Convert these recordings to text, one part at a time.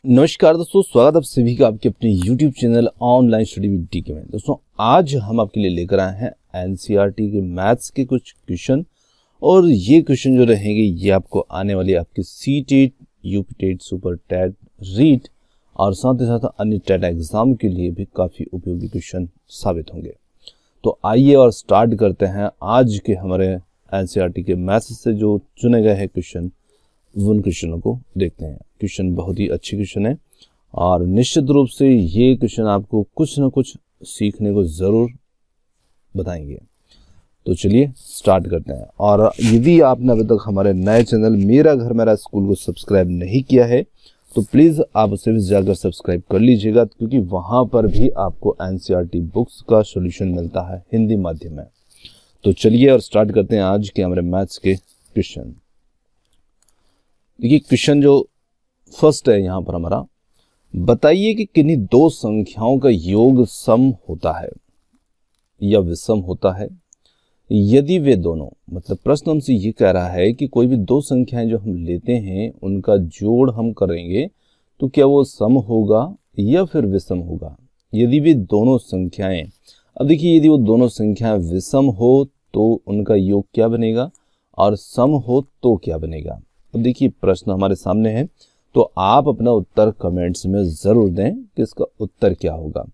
नमस्कार दोस्तों, स्वागत आप सभी का आपके अपने YouTube channel online study with DK में। दोस्तों आज हम आपके लिए लेकर आए हैं NCERT के मैथ्स के कुछ क्वेश्चन, और ये क्वेश्चन जो रहेंगे ये आपको आने वाली आपके CTET, UPTET, super TET, REET और साथ ही साथ अन्य टेट एग्जाम के लिए भी काफ़ी उपयोगी क्वेश्चन साबित होंगे। तो आइए और स्टार्ट करते हैं आज के हमारे NCERT के मैथ्स से जो चुने गए हैं क्वेश्चन, उन क्वेश्चनों को देखते हैं। क्वेश्चन बहुत ही अच्छे क्वेश्चन है और निश्चित रूप से ये क्वेश्चन आपको कुछ ना कुछ सीखने को ज़रूर बताएंगे। तो चलिए स्टार्ट करते हैं। और यदि आपने अभी तक हमारे नए चैनल मेरा घर मेरा स्कूल को सब्सक्राइब नहीं किया है तो प्लीज़ आप उसे भी जाकर सब्सक्राइब कर लीजिएगा, क्योंकि वहाँ पर भी आपको NCERT बुक्स का सोल्यूशन मिलता है हिंदी माध्यम में। तो चलिए और स्टार्ट करते हैं आज के हमारे मैथ्स के क्वेश्चन। देखिए क्वेश्चन जो फर्स्ट है यहाँ पर हमारा, बताइए कि किन्हीं दो संख्याओं का योग सम होता है या विषम होता है यदि वे दोनों, मतलब प्रश्न हमसे ये कह रहा है कि कोई भी दो संख्याएं जो हम लेते हैं उनका जोड़ हम करेंगे तो क्या वो सम होगा या फिर विषम होगा यदि वे दोनों संख्याएं। अब देखिए यदि वो दोनों संख्याएं विषम हो तो उनका योग क्या बनेगा और सम हो तो क्या बनेगा। अब देखिए प्रश्न हमारे सामने है, तो आप अपना उत्तर कमेंट्स में ज़रूर दें कि इसका उत्तर क्या होगा।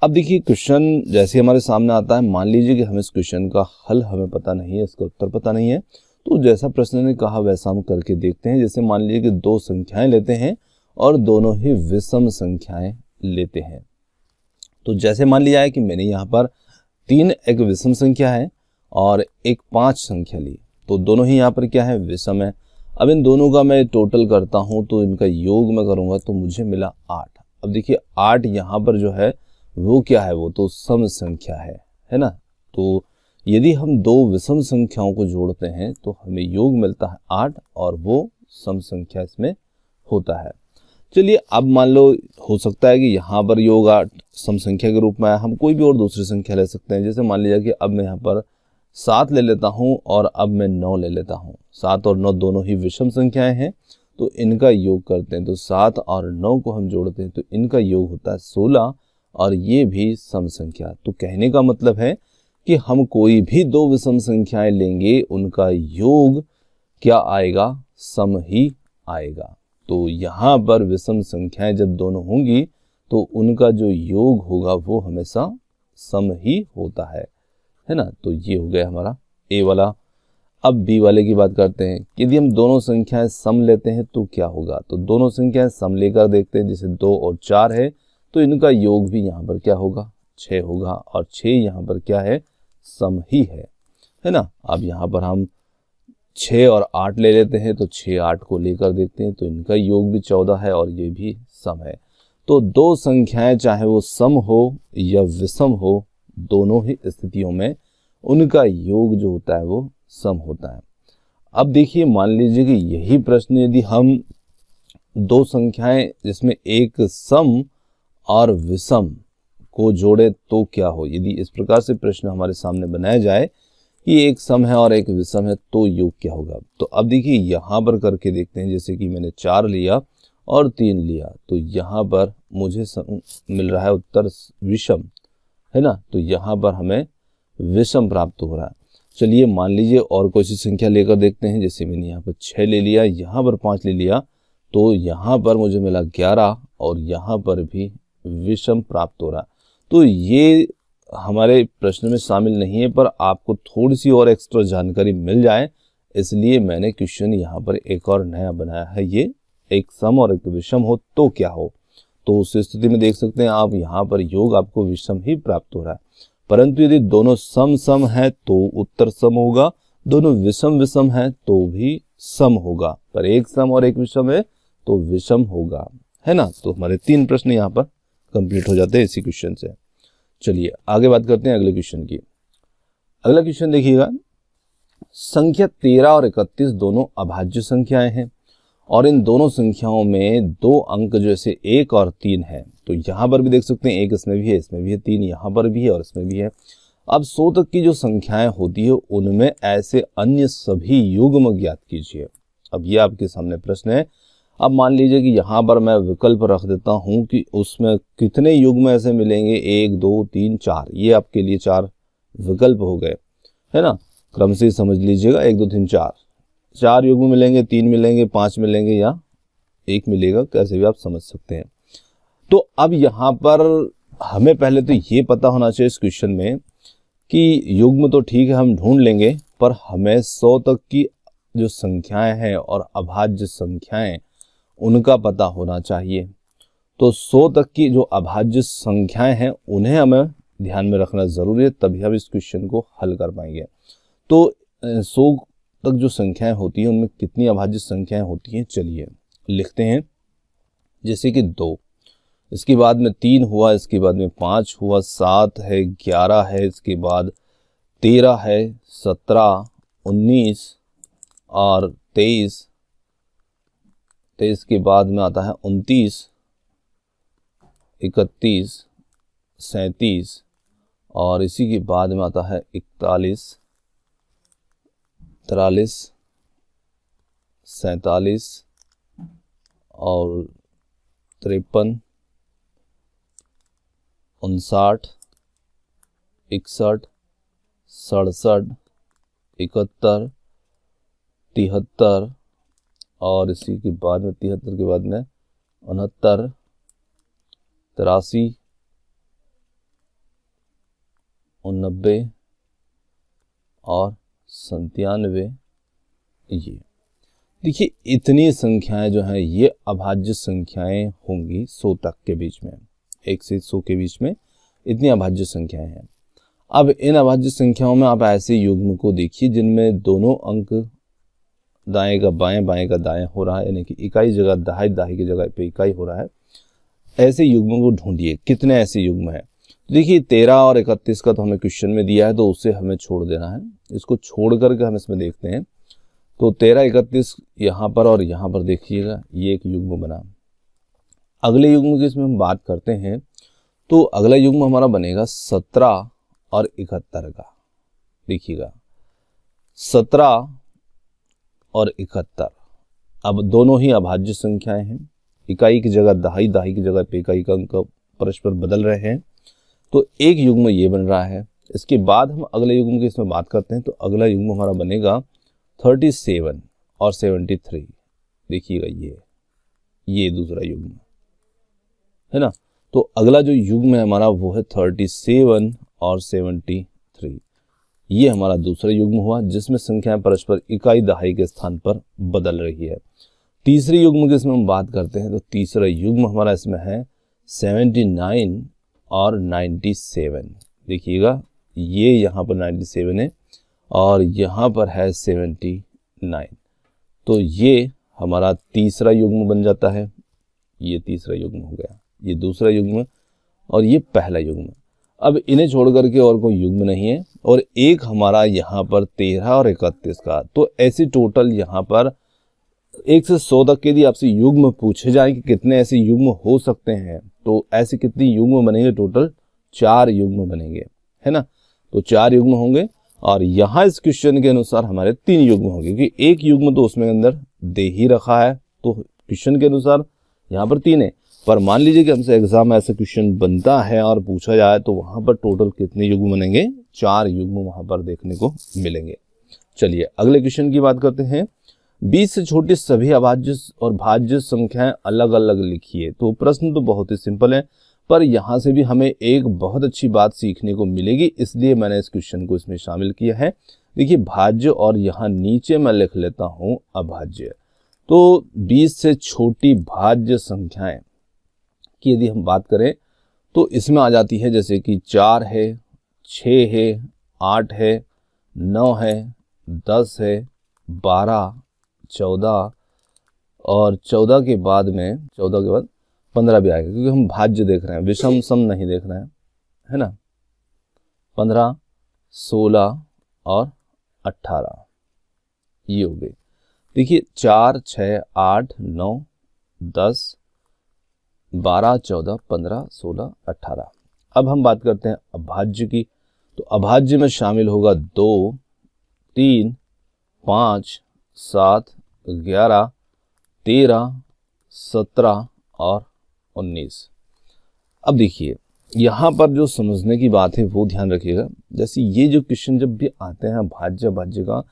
अब देखिए क्वेश्चन जैसे हमारे सामने आता है, मान लीजिए कि हमें इस क्वेश्चन का हल हमें पता नहीं है, इसका उत्तर पता नहीं है, तो जैसा प्रश्न ने कहा वैसा हम करके देखते हैं। जैसे मान लीजिए कि दो संख्याएं लेते हैं और दोनों ही विषम संख्याएं लेते हैं। तो जैसे मान लिया है कि मैंने यहाँ पर 3 एक विषम संख्या है और एक 5 संख्या ली, तो दोनों ही यहाँ पर क्या है, विषम है। अब इन दोनों का मैं टोटल करता हूं तो इनका योग मैं करूंगा तो मुझे मिला 8। अब देखिए 8 यहाँ पर जो है वो क्या है, वो तो सम संख्या है ना। तो यदि हम दो विषम संख्याओं को जोड़ते हैं तो हमें योग मिलता है 8 और वो सम संख्या इसमें होता है। चलिए अब मान लो हो सकता है कि यहाँ पर योग 8 सम संख्या के रूप में आया, हम कोई भी और दूसरी संख्या ले सकते हैं। जैसे मान लीजिए कि अब मैं यहाँ पर 7 ले लेता हूँ और अब मैं 9 ले लेता हूँ। 7 और 9 दोनों ही विषम संख्याएं हैं, तो इनका योग करते हैं तो 7 और 9 को हम जोड़ते हैं तो इनका योग होता है 16 और ये भी सम संख्या। तो कहने का मतलब है कि हम कोई भी दो विषम संख्याएं लेंगे उनका योग क्या आएगा, सम ही आएगा। तो यहाँ पर विषम संख्याएं जब दोनों होंगी तो उनका जो योग होगा वो हमेशा सम ही होता है ना। तो ये हो गया हमारा ए वाला। अब बी वाले की बात करते हैं। यदि हम दोनों संख्याएं सम लेते हैं तो क्या होगा, तो दोनों संख्याएं सम लेकर देखते हैं। जैसे 2 और 4 है तो इनका योग भी यहाँ पर क्या होगा, 6 होगा, और 6 यहाँ पर क्या है, सम ही है ना। अब यहाँ पर हम 6 और 8 ले लेते हैं तो 6 8 को लेकर देखते हैं तो इनका योग भी 14 है और ये भी सम है। तो दो संख्याएं चाहे वो सम हो या विषम हो, दोनों ही स्थितियों में उनका योग जो होता है वो सम होता है। अब देखिए मान लीजिए कि यही प्रश्न यदि हम दो संख्याएं जिसमें एक सम और विषम को जोड़े तो क्या हो। यदि इस प्रकार से प्रश्न हमारे सामने बनाया जाए कि एक सम है और एक विषम है तो योग क्या होगा। तो अब देखिए यहाँ पर करके देखते हैं। जैसे कि मैंने 4 लिया और 3 लिया तो यहाँ पर मुझे मिल रहा है उत्तर विषम, है ना। तो यहाँ पर हमें विषम प्राप्त हो रहा है। चलिए मान लीजिए और कोई सी संख्या लेकर देखते हैं। जैसे मैंने यहाँ पर 6 ले लिया, यहाँ पर 5 ले लिया, तो यहाँ पर मुझे मिला 11 और यहाँ पर भी विषम प्राप्त हो रहा है। तो ये हमारे प्रश्न में शामिल नहीं है, पर आपको थोड़ी सी और एक्स्ट्रा जानकारी मिल जाए इसलिए मैंने क्वेश्चन यहाँ पर एक और नया बनाया है। ये एक सम और एक विषम हो तो क्या हो, तो उस स्थिति में देख सकते हैं आप यहाँ पर योग आपको विषम ही प्राप्त हो रहा है। परंतु यदि दोनों सम सम है तो उत्तर सम होगा, दोनों विषम विषम है तो भी सम होगा, पर एक सम और एक विषम है तो विषम होगा, है ना। तो हमारे 3 प्रश्न यहाँ पर कंप्लीट हो जाते हैं इसी क्वेश्चन से। चलिए आगे बात करते हैं अगले क्वेश्चन की। अगला क्वेश्चन देखिएगा, संख्या 13 और 31 दोनों अभाज्य संख्याएं हैं और इन दोनों संख्याओं में 2 अंक जैसे 1 और 3 है। तो यहाँ पर भी देख सकते हैं 1 इसमें भी है, इसमें भी है, 3 यहाँ पर भी है और इसमें भी है। अब 100 तक की जो संख्याएं होती है उनमें ऐसे अन्य सभी युग्म ज्ञात कीजिए। अब ये आपके सामने प्रश्न है। अब मान लीजिए कि यहाँ पर मैं विकल्प रख देता हूँ कि उसमें कितने युग्म ऐसे मिलेंगे, 1 2 3 4, ये आपके लिए 4 विकल्प हो गए, है ना। क्रम से समझ लीजिएगा, 1 2 3 4, 4 युग्म मिलेंगे, 3 मिलेंगे, 5 मिलेंगे या 1 मिलेगा, कैसे भी आप समझ सकते हैं। तो अब यहाँ पर हमें पहले तो ये पता होना चाहिए इस क्वेश्चन में कि युग्म तो ठीक है हम ढूंढ लेंगे, पर हमें 100 तक की जो संख्याएं हैं और अभाज्य संख्याएं उनका पता होना चाहिए। तो 100 तक की जो अभाज्य संख्याएं हैं उन्हें हमें ध्यान में रखना जरूरी है, तभी हम इस क्वेश्चन को हल कर पाएंगे। तो 100 तक जो संख्याएं होती हैं उनमें कितनी अभाज्य संख्याएं होती हैं, चलिए लिखते हैं। जैसे कि 2, इसके बाद में 3 हुआ, इसके बाद में 5 हुआ, 7 है, 11 है, इसके बाद 13 है, 17, 19 और 23 के बाद में आता है 29, 31, 37 और इसी के बाद में आता है 41, 43, 47 और 53, 59, 61, 67, 71, 73 और इसी के बाद में 73 के बाद में 69, 83, 89 और 97। ये देखिए इतनी संख्याएं जो हैं ये अभाज्य संख्याएं होंगी 100 तक के बीच में, 1 से 100 के बीच में इतनी अभाज्य संख्याएं हैं। अब इन अभाज्य संख्याओं में आप ऐसे युग्म को देखिए जिनमें दोनों अंक दाएं का बाएं, बाएं का दाएं हो रहा है, यानी कि इकाई जगह दाहिने, दाहिने की जगह पे इकाई हो रहा है। ऐसे युग्मों को ढूंढिए, कितने ऐसे युग्म हैं। देखिए 13 और 31 का तो हमें क्वेश्चन में दिया है, तो उसे हमें छोड़ देना है। इसको छोड़ करके हम इसमें देखते हैं। तो 13, 31 यहाँ पर और यहाँ पर देखिएगा, ये एक युग्म बना। अगले युग्म की इसमें हम बात करते हैं, तो अगला युग्म हमारा बनेगा 17 और 71 का। देखिएगा 17 और 71, अब दोनों ही अभाज्य संख्याएं हैं। इकाई की जगह दाई, दाई की जगह पे इकाई का अंक परस्पर बदल रहे हैं, तो एक युग्म ये बन रहा है। इसके बाद हम अगले युग्म की इसमें बात करते हैं, तो अगला युग्म हमारा बनेगा 37 और 73। देखिएगा ये दूसरा युग्म है ना। तो अगला जो युग्म है हमारा वो है 37 और 73। ये हमारा दूसरा युग्म हुआ जिसमें संख्याएं परस्पर इकाई दहाई के स्थान पर बदल रही है। तीसरे युग्म की इसमें हम बात करते हैं, तो तीसरा युग्म हमारा इसमें है 79 और 97। देखिएगा ये यहाँ पर 97 है और यहाँ पर है 79, तो ये हमारा तीसरा युग्म बन जाता है। ये तीसरा युग्म हो गया, ये दूसरा युग्म और ये पहला युग्म। अब इन्हें छोड़ करके और कोई युग्म नहीं है। और एक हमारा यहाँ पर 13 और 31 का, तो ऐसे टोटल यहाँ पर 1 से 100 तक के यदि आपसे युग्म पूछे जाए कि कितने ऐसे युग्म हो सकते हैं, तो ऐसे कितने युग्म बनेंगे, टोटल 4 युग्म बनेंगे, है ना। तो 4 युग्म होंगे और यहाँ इस क्वेश्चन के अनुसार हमारे 3 युग्म होंगे, क्योंकि एक युग्म तो उसमें अंदर दे ही रखा है, तो क्वेश्चन के अनुसार यहाँ पर 3 है। पर मान लीजिए कि हमसे एग्जाम में ऐसा क्वेश्चन बनता है और पूछा जाए, तो वहाँ पर टोटल कितने युग्म बनेंगे, 4 युग्म वहाँ पर देखने को मिलेंगे। चलिए अगले क्वेश्चन की बात करते हैं। 20 से छोटी सभी अभाज्य और भाज्य संख्याएं अलग अलग लिखिए। तो प्रश्न तो बहुत ही सिंपल है, पर यहाँ से भी हमें एक बहुत अच्छी बात सीखने को मिलेगी, इसलिए मैंने इस क्वेश्चन को इसमें शामिल किया है। देखिए भाज्य और यहाँ नीचे मैं लिख लेता हूँ अभाज्य। तो 20 से छोटी भाज्य संख्याएं की यदि हम बात करें तो इसमें आ जाती है, जैसे कि 4 है, 6 है, 8 है, 9 है, 10 है, 12, 14 और 14 के बाद 15 भी आएगा, क्योंकि हम भाज्य देख रहे हैं, विषम सम नहीं देख रहे हैं, है ना। 15, 16 और 18 ये हो गई। देखिए 4, 6, 8, 9, 10, 12, 14, 15, 16, 18। अब हम बात करते हैं अभाज्य की। तो अभाज्य में शामिल होगा 2, 3, 5, 7, 11, 13, 17 और 19। अब देखिए यहाँ पर जो समझने की बात है वो ध्यान रखिएगा। जैसे ये जो क्वेश्चन जब भी आते हैं भाज्य भाज्य का,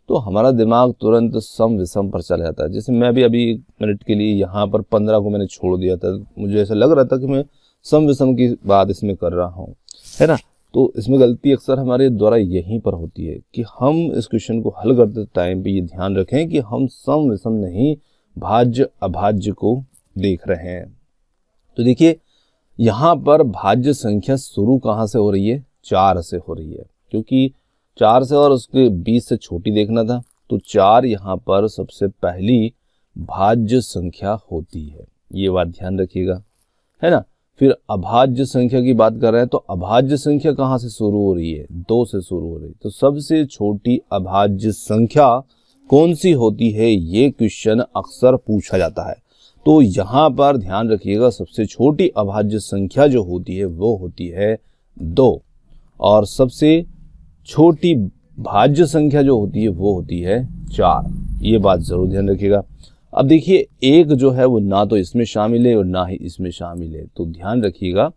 तो हमारा दिमाग तुरंत सम विषम पर चला जाता है। जैसे मैं भी अभी 1 मिनट के लिए यहाँ पर 15 को मैंने छोड़ दिया था, मुझे ऐसा लग रहा था कि मैं सम विषम की बात इसमें कर रहा हूँ, है ना। तो इसमें गलती अक्सर हमारे द्वारा यहीं पर होती है कि हम इस क्वेश्चन को हल करते टाइम पे ये ध्यान रखें कि हम सम विषम नहीं भाज्य अभाज्य को देख रहे हैं। तो देखिए यहाँ पर भाज्य संख्या शुरू कहाँ से हो रही है? 4 से हो रही है, क्योंकि 4 से और उसके 20 से छोटी देखना था, तो 4 यहाँ पर सबसे पहली भाज्य संख्या होती है। ये बात ध्यान रखिएगा, है ना। फिर अभाज्य संख्या की बात कर रहे हैं, तो अभाज्य संख्या कहाँ से शुरू हो रही है? 2 से शुरू हो रही है। तो सबसे छोटी अभाज्य संख्या कौन सी होती है, ये क्वेश्चन अक्सर पूछा जाता है। तो यहाँ पर ध्यान रखिएगा, सबसे छोटी अभाज्य संख्या जो होती है वो होती है 2, और सबसे छोटी भाज्य संख्या जो होती है वो होती है 4। ये बात जरूर ध्यान रखिएगा। अब देखिए 1 जो है वो ना तो इसमें शामिल है और ना ही इसमें शामिल है। तो ध्यान रखिएगा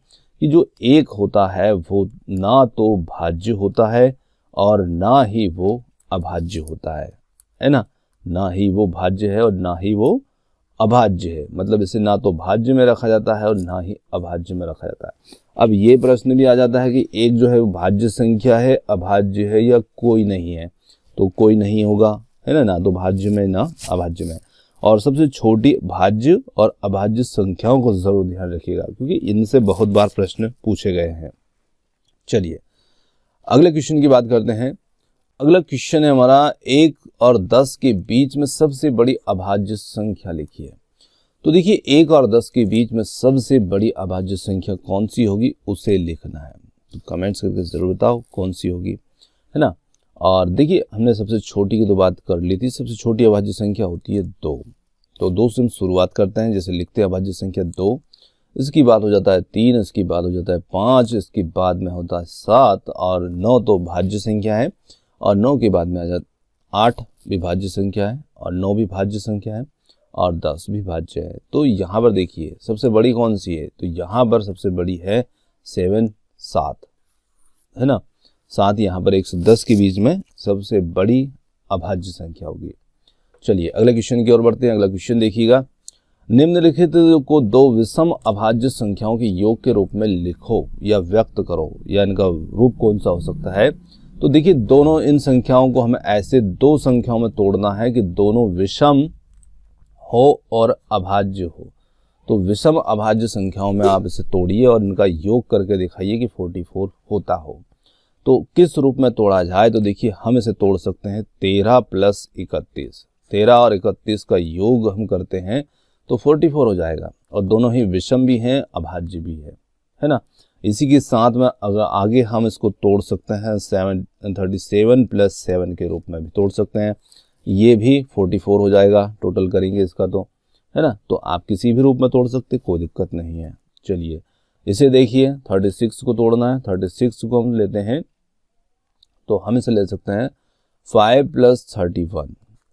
कि जो 1 होता है वो ना तो भाज्य होता है और ना ही वो अभाज्य होता है ना। ना ही वो भाज्य है और ना ही वो अभाज्य है, मतलब इसे ना तो भाज्य में रखा जाता है और ना ही अभाज्य में रखा जाता है। अब ये प्रश्न भी आ जाता है कि 1 जो है वो भाज्य संख्या है, अभाज्य है या कोई नहीं है? तो कोई नहीं होगा, है ना, ना तो भाज्य में ना अभाज्य में। और सबसे छोटी भाज्य और अभाज्य संख्याओं को जरूर ध्यान रखिएगा, क्योंकि इनसे बहुत बार प्रश्न पूछे गए हैं। चलिए अगले क्वेश्चन की बात करते हैं। अगला क्वेश्चन है हमारा 1 और 10 के बीच में सबसे बड़ी अभाज्य संख्या लिखिए। तो देखिए 1 और 10 के बीच में सबसे बड़ी अभाज्य संख्या कौन सी होगी, उसे लिखना है। तो कमेंट्स करके जरूर बताओ कौन सी होगी, है ना। और देखिए हमने सबसे छोटी की तो बात कर ली थी, सबसे छोटी अभाज्य संख्या होती है 2। तो 2 से हम शुरुआत करते हैं। जैसे लिखते हैं अभाज्य संख्या 2, इसकी बात हो जाता है 3, इसकी बात हो जाता है 5, इसके बाद में होता है 7, और 9 तो भाज्य संख्या है, और 9 के बाद में आ जाता 8 भी भाज्य संख्या है, और 9 भी भाज्य संख्या है, और 10 भी भाज्य है। तो यहाँ पर देखिए सबसे बड़ी कौन सी है, तो यहाँ पर सबसे बड़ी है 7, है ना। 7 यहाँ पर 1 से 10 के बीच में सबसे बड़ी अभाज्य संख्या होगी। चलिए अगले क्वेश्चन की ओर बढ़ते हैं। अगला क्वेश्चन देखिएगा, निम्नलिखित को 2 विषम अभाज्य संख्याओं के योग के रूप में लिखो या व्यक्त करो, या इनका रूप कौन सा हो सकता है। तो देखिए दोनों इन संख्याओं को हमें ऐसे 2 संख्याओं में तोड़ना है कि दोनों विषम हो और अभाज्य हो। तो विषम अभाज्य संख्याओं में आप इसे तोड़िए और इनका योग करके दिखाइए कि 44 होता हो। तो किस रूप में तोड़ा जाए, तो देखिए हम इसे तोड़ सकते हैं 13 + 31। 13 और 31 का योग हम करते हैं तो 44 हो जाएगा, और दोनों ही विषम भी हैं अभाज्य भी है ना। इसी के साथ में अगर आगे हम इसको तोड़ सकते हैं 37 + 7 के रूप में भी तोड़ सकते हैं, ये भी 44 हो जाएगा टोटल करेंगे इसका, तो है ना। तो आप किसी भी रूप में तोड़ सकते, कोई दिक्कत नहीं है। चलिए इसे देखिए 36 को तोड़ना है। 36 को हम लेते हैं तो हम इसे ले सकते हैं 5 + 31,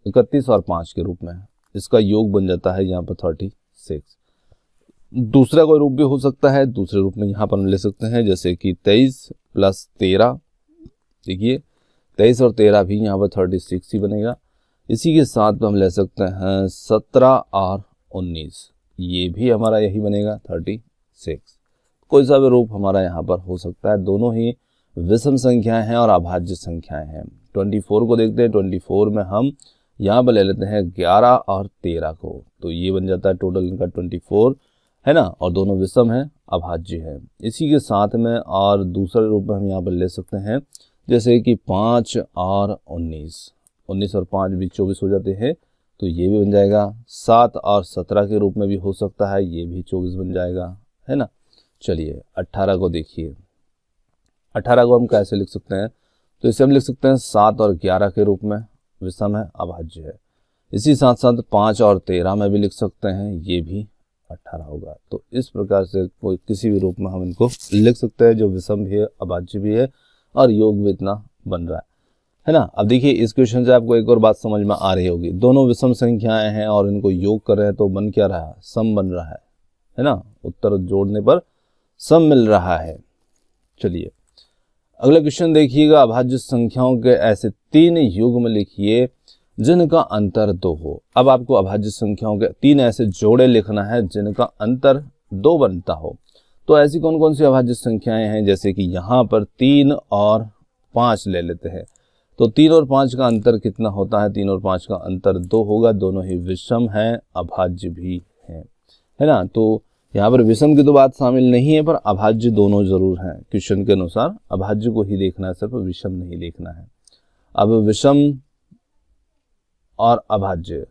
31 और 5 के रूप में, इसका योग बन जाता है यहाँ पर 36। दूसरा कोई रूप भी हो सकता है, दूसरे रूप में यहाँ पर हम ले सकते हैं, जैसे कि 23 + 13। देखिए 23 और 13 भी यहाँ पर 36 ही बनेगा। इसी के साथ में हम ले सकते हैं 17 और 19, ये भी हमारा यही बनेगा 36। कोई सा भी रूप हमारा यहाँ पर हो सकता है, दोनों ही विषम संख्याएं हैं और अभाज्य संख्याएं हैं। 24 को देखते हैं। 24 में हम यहाँ पर ले लेते हैं 11 और 13 को, तो ये बन जाता है टोटल इनका 24, है ना, और दोनों विषम हैं अभाज्य है। इसी के साथ में और दूसरे रूप में हम यहाँ पर ले सकते हैं, जैसे कि 5 और 19, 19 और 5 भी 24 हो जाते हैं, तो ये भी बन जाएगा। 7 और 17 के रूप में भी हो सकता है, ये भी 24 बन जाएगा, है ना। चलिए 18 को देखिए। 18 को हम कैसे लिख सकते हैं, तो इसे हम लिख सकते हैं 7 और 11 के रूप में, विषम है अभाज्य है। इसी साथ साथ 5 और 13 में भी लिख सकते हैं, ये भी 18 होगा। तो इस प्रकार से कोई किसी भी रूप में हम इनको लिख सकते हैं, जो विषम भी है अभाज्य भी है और योग भी इतना बन रहा है। है ना। अब देखिए इस क्वेश्चन से आपको एक और बात समझ में आ रही होगी, दोनों विषम संख्याएं हैं और इनको योग कर रहे हैं तो बन क्या रहा है, सम बन रहा है ना। उत्तर जोड़ने पर सम मिल रहा है। चलिए अगला क्वेश्चन देखिएगा, अभाज्य संख्याओं के ऐसे 3 युग्म लिखिए जिनका अंतर 2 हो। अब आपको अभाज्य संख्याओं के 3 ऐसे जोड़े लिखना है जिनका अंतर 2 बनता हो। तो ऐसी कौन कौन सी अभाज्य संख्याएं हैं, जैसे कि यहाँ पर 3 और 5 ले लेते हैं। तो 3 और 5 का अंतर कितना होता है, 3 और 5 का अंतर 2 होगा। दोनों ही विषम हैं, अभाज्य भी हैं, है ना। तो यहाँ पर विषम की तो बात शामिल नहीं है, पर अभाज्य दोनों जरूर हैं। क्वेश्चन के अनुसार अभाज्य को ही देखना है, सिर्फ विषम नहीं देखना है। अब विषम और अभाज्य,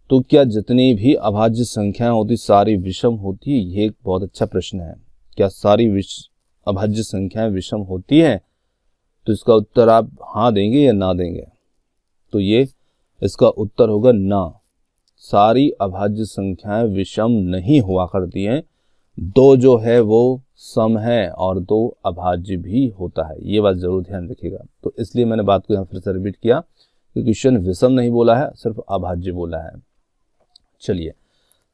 तो क्या जितनी भी अभाज्य संख्याएं होती सारी विषम होती है? ये एक बहुत अच्छा प्रश्न है। क्या सारी अभाज्य संख्याएं विषम होती हैं? तो इसका उत्तर आप हाँ देंगे या ना देंगे? तो ये इसका उत्तर होगा ना। सारी अभाज्य संख्याएं विषम नहीं हुआ करती हैं। 2 जो है वो सम है और 2 अभाज्य भी होता है। ये बात जरूर ध्यान रखिएगा। तो इसलिए मैंने बात को यहाँ फिर से रिपीट किया कि क्वेश्चन विषम नहीं बोला है, सिर्फ अभाज्य बोला है। चलिए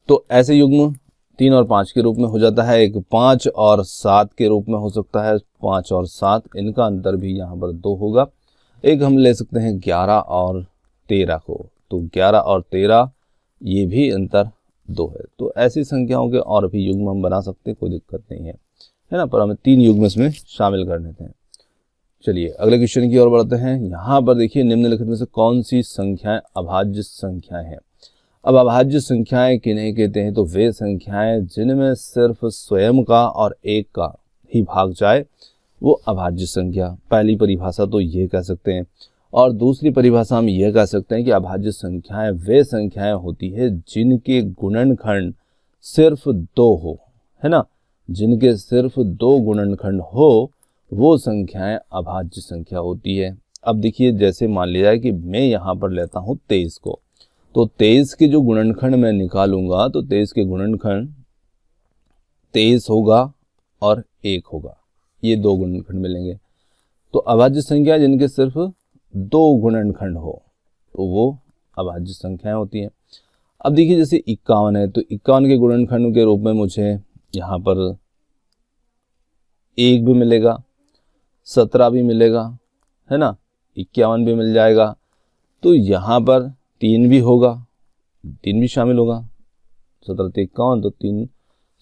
तो ऐसे युग्म 3 और 5 के रूप में हो जाता है। एक 5 और 7 के रूप में हो सकता है। 5 और 7 इनका अंतर भी यहाँ पर 2 होगा। एक हम ले सकते हैं 11 और 13 को। तो 11 और 13 ये भी अंतर 2 है। तो ऐसी संख्याओं के और भी युग्म हम बना सकते हैं, कोई दिक्कत नहीं है ना। पर हमें 3 युग्म इसमें शामिल कर लेते हैं। चलिए अगले क्वेश्चन की ओर बढ़ते हैं। यहाँ पर देखिए निम्नलिखित में से कौन सी संख्याएं अभाज्य संख्याएं हैं। अब अभाज्य संख्याएं किन्हें कहते हैं? तो वे संख्याएं जिनमें सिर्फ स्वयं का और 1 का ही भाग जाए वो अभाज्य संख्या। पहली परिभाषा तो ये कह सकते हैं। और दूसरी परिभाषा हम ये कह सकते हैं कि अभाज्य संख्याएं वे संख्याएं होती है जिनके गुणनखंड सिर्फ 2 हो, है ना। जिनके सिर्फ 2 गुणनखंड हो वो संख्याएं अभाज्य संख्या होती है। अब देखिए जैसे मान लिया जाए कि मैं यहाँ पर लेता हूँ 23 को, तो 23 के जो गुणनखंड मैं निकालूंगा तो 23 के गुणनखंड 23 होगा और 1 होगा। ये 2 गुणनखंड मिलेंगे। तो अभाज्य संख्या जिनके सिर्फ 2 गुणनखंड हो तो वो अभाज्य संख्याएं होती हैं। अब देखिए जैसे 51 है, तो 51 के गुणनखंड के रूप में मुझे यहाँ पर 1 भी मिलेगा, 17 भी मिलेगा, है ना, 51 भी मिल जाएगा। तो यहाँ पर 3 भी होगा, 3 भी शामिल होगा। 17 तो 51, तो 3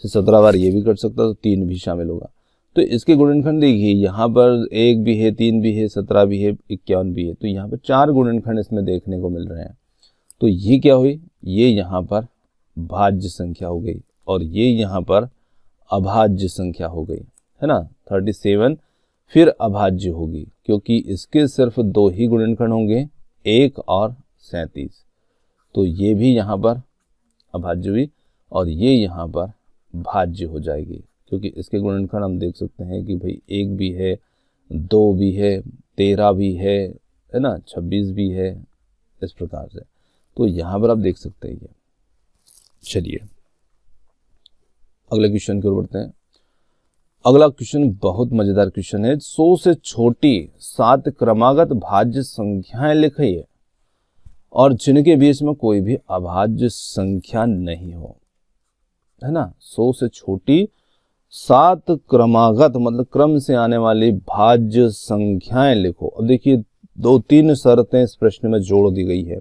से 17 बार ये भी कर सकता, तो 3 भी शामिल होगा। तो इसके गुणनखंड देखिए यहाँ पर 1 भी है, 3 भी है, 17 भी है, 51 भी है। तो यहाँ पर 4 गुणनखंड इसमें देखने को मिल रहे हैं। तो ये क्या हुई, ये यहाँ पर भाज्य संख्या हो गई और ये यहाँ पर अभाज्य संख्या हो गई, है ना। 37 फिर अभाज्य होगी क्योंकि इसके सिर्फ 2 ही गुणनखंड होंगे, 1 और 37। तो ये भी यहाँ पर अभाज्य हुई और ये यहाँ पर भाज्य हो जाएगी क्योंकि इसके गुणनखंड हम देख सकते हैं कि भाई 1 भी है, 2 भी है, 13 भी है ना, 26 भी है, इस प्रकार से। तो यहाँ पर आप देख सकते हैं ये। चलिए अगले क्वेश्चन की ओर बढ़ते हैं। अगला क्वेश्चन बहुत मजेदार क्वेश्चन है। 100 से छोटी 7 क्रमागत भाज्य संख्याएं लिखिए और जिनके बीच में कोई भी अभाज्य संख्या नहीं हो, है ना। 100 से छोटी 7 क्रमागत मतलब क्रम से आने वाली भाज्य संख्याएं लिखो। अब देखिए 2-3 शर्तें इस प्रश्न में जोड़ दी गई है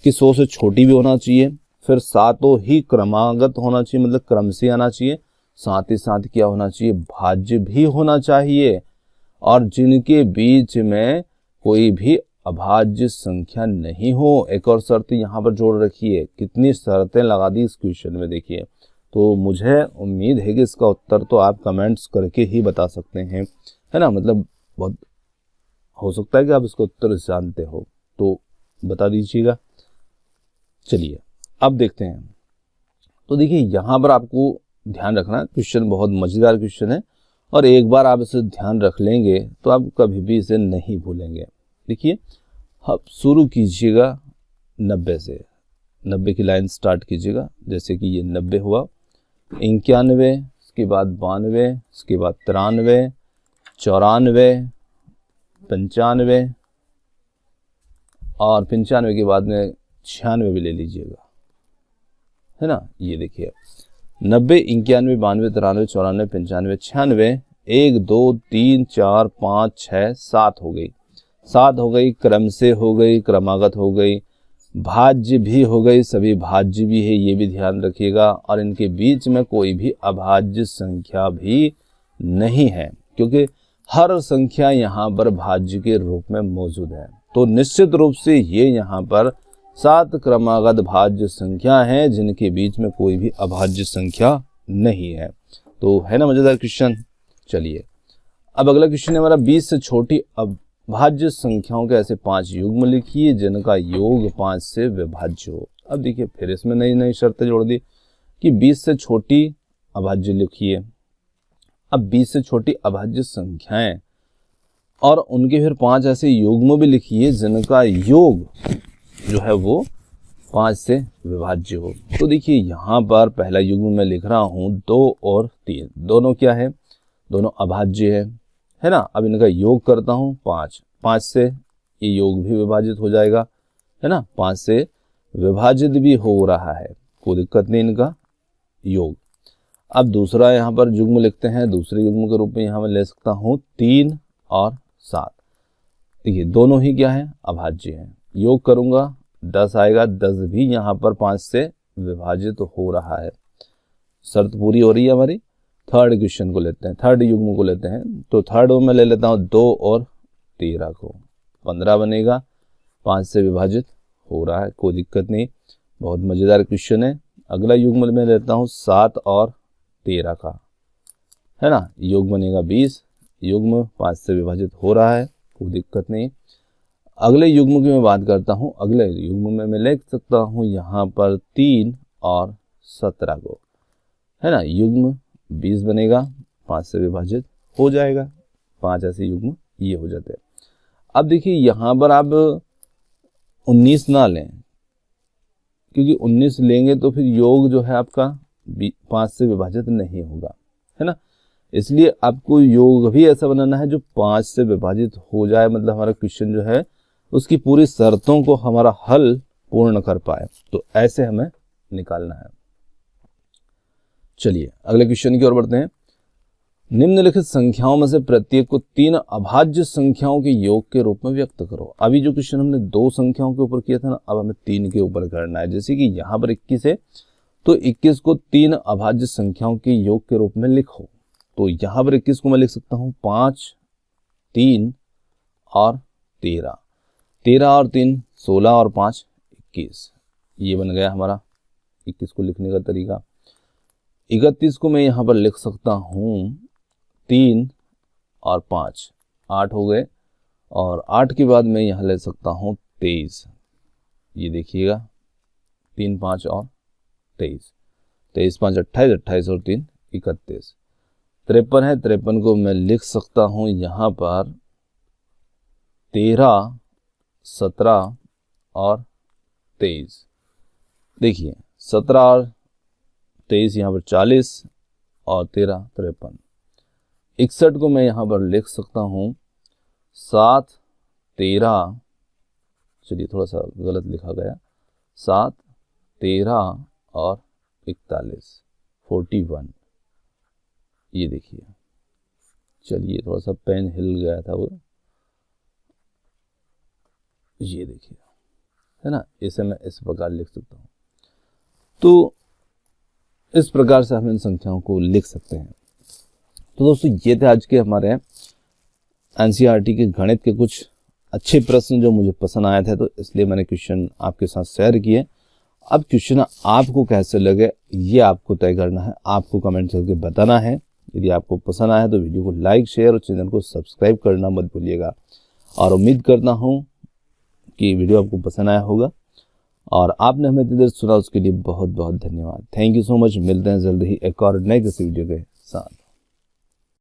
कि 100 से छोटी भी होना चाहिए, फिर 7 ही क्रमागत होना चाहिए मतलब क्रम से आना चाहिए, साथ ही साथ क्या होना चाहिए, भाज्य भी होना चाहिए, और जिनके बीच में कोई भी अभाज्य संख्या नहीं हो। एक और शर्त यहाँ पर जोड़ रखी है। कितनी शर्तें लगा दी इस क्वेश्चन में देखिए। तो मुझे उम्मीद है कि इसका उत्तर तो आप कमेंट्स करके ही बता सकते हैं, है ना। मतलब बहुत हो सकता है कि आप इसका उत्तर जानते हो, तो बता दीजिएगा। चलिए अब देखते हैं। तो देखिए यहाँ पर आपको ध्यान रखना, क्वेश्चन बहुत मजेदार क्वेश्चन है और एक बार आप इसे ध्यान रख लेंगे तो आप कभी भी इसे नहीं भूलेंगे। देखिए अब शुरू कीजिएगा 90 से, 90 की लाइन स्टार्ट कीजिएगा। जैसे कि ये 90 हुआ, 91, इसके बाद 92, इसके बाद 93, 94, 95, और 95 के बाद में 96 भी ले लीजिएगा, है ना। ये देखिए 90, 91, 92, 93, 94, 95, 96, 1, 2, 3, 4, 5, 6, 7 हो गई, 7 हो गई, क्रम से हो गई, क्रमागत हो गई, भाज्य भी हो गई, सभी भाज्य भी है, ये भी ध्यान रखिएगा। और इनके बीच में कोई भी अभाज्य संख्या भी नहीं है, क्योंकि हर संख्या यहाँ पर भाज्य के रूप में मौजूद है। तो निश्चित रूप से ये यहाँ पर 7 क्रमागत भाज्य संख्या हैं जिनके बीच में कोई भी अभाज्य संख्या नहीं है। तो है ना मजेदार क्वेश्चन। चलिए अब अगला क्वेश्चन है हमारा 20 से छोटी अभाज्य संख्याओं के ऐसे 5 युग्म लिखिए जिनका योग 5 से विभाज्य हो। अब देखिए फिर इसमें नई नई शर्तें जोड़ दी कि 20 से छोटी अभाज्य लिखिए। अब 20 से छोटी अभाज्य संख्याएं और उनके फिर 5 ऐसे युग्म भी लिखिए जिनका योग जो है वो 5 से विभाज्य हो। तो देखिए यहाँ पर पहला युग्म मैं लिख रहा हूँ 2 और 3, दोनों क्या है, दोनों अभाज्य है ना। अब इनका योग करता हूँ 5, 5 से ये योग भी विभाजित हो जाएगा, है ना, 5 से विभाजित भी हो रहा है, कोई दिक्कत नहीं इनका योग। अब दूसरा यहाँ पर युग्म लिखते हैं, दूसरे युग्म के रूप में यहाँ मैं ले सकता हूँ 3 और 7। देखिए दोनों ही क्या है, अभाज्य हैं, योग करूँगा 10 आएगा, 10 भी यहाँ पर 5 से विभाजित हो रहा है, शर्त पूरी हो रही है हमारी। थर्ड क्वेश्चन को लेते हैं, थर्ड युग्म को लेते हैं। तो थर्ड में ले लेता हूँ 2 और 13 को, 15 बनेगा, 5 से विभाजित हो रहा है, कोई दिक्कत नहीं, बहुत मज़ेदार क्वेश्चन है। अगला युग्म में लेता हूँ 7 और 13 का, है ना, योग बनेगा 20, युग्म 5 से विभाजित हो रहा है, कोई दिक्कत नहीं। अगले युग्म की मैं बात करता हूँ, अगले युग्म में मैं लिख सकता हूँ यहाँ पर 3 और 17 को, है ना, युग्म 20 बनेगा, 5 से विभाजित हो जाएगा, 5 ऐसे युग्म ये हो जाते हैं। अब देखिए यहाँ पर आप 19 ना लें, क्योंकि 19 लेंगे तो फिर योग जो है आपका 5 से विभाजित नहीं होगा, है ना। इसलिए आपको योग भी ऐसा बनाना है जो 5 से विभाजित हो जाए, मतलब हमारा क्वेश्चन जो है उसकी पूरी शर्तों को हमारा हल पूर्ण कर पाए, तो ऐसे हमें निकालना है। चलिए अगले क्वेश्चन की ओर बढ़ते हैं। निम्नलिखित संख्याओं में से प्रत्येक को 3 अभाज्य संख्याओं के योग के रूप में व्यक्त करो। अभी जो क्वेश्चन हमने 2 संख्याओं के ऊपर किया था ना, अब हमें 3 के ऊपर करना है। जैसे कि यहाँ पर 21 है, तो 21 को 3 अभाज्य संख्याओं के योग के रूप में लिखो। तो यहाँ पर 21 को मैं लिख सकता हूँ 5, 3 और 13, 13 और 3 16 और 5 21, ये बन गया हमारा 21 को लिखने का तरीका। 31 को मैं यहाँ पर लिख सकता हूँ 3 और 5, 8 हो गए, और 8 के बाद मैं यहाँ ले सकता हूँ 23, ये देखिएगा 3, 5 और 23, 23, 5 28, 28 और 3 31, 53 है, 53 को मैं लिख सकता हूँ यहाँ पर 13, 17 और 23। देखिए 17 और 23 यहाँ पर 40 और 13 53। 61 को मैं यहाँ पर लिख सकता हूँ 7, 13, चलिए थोड़ा सा गलत लिखा गया, 7, 13 और 41 41, ये देखिए, चलिए थोड़ा सा पेन हिल गया था वो, ये देखिए, है ना, इसे मैं इस प्रकार लिख सकता हूँ। तो इस प्रकार से हम इन संख्याओं को लिख सकते हैं। तो दोस्तों ये थे आज के हमारे एनसीईआरटी के गणित के कुछ अच्छे प्रश्न जो मुझे पसंद आए थे, तो इसलिए मैंने क्वेश्चन आपके साथ शेयर किए। अब क्वेश्चन आपको कैसे लगे ये आपको तय करना है, आपको कमेंट करके बताना है। यदि आपको पसंद आया तो वीडियो को लाइक, शेयर और चैनल को सब्सक्राइब करना मत भूलिएगा। और उम्मीद करता हूँ कि वीडियो आपको पसंद आया होगा, और आपने हमें इतनी देर सुना उसके लिए बहुत बहुत धन्यवाद। Thank you so much. मिलते हैं जल्द ही एक और नए किसी वीडियो के साथ।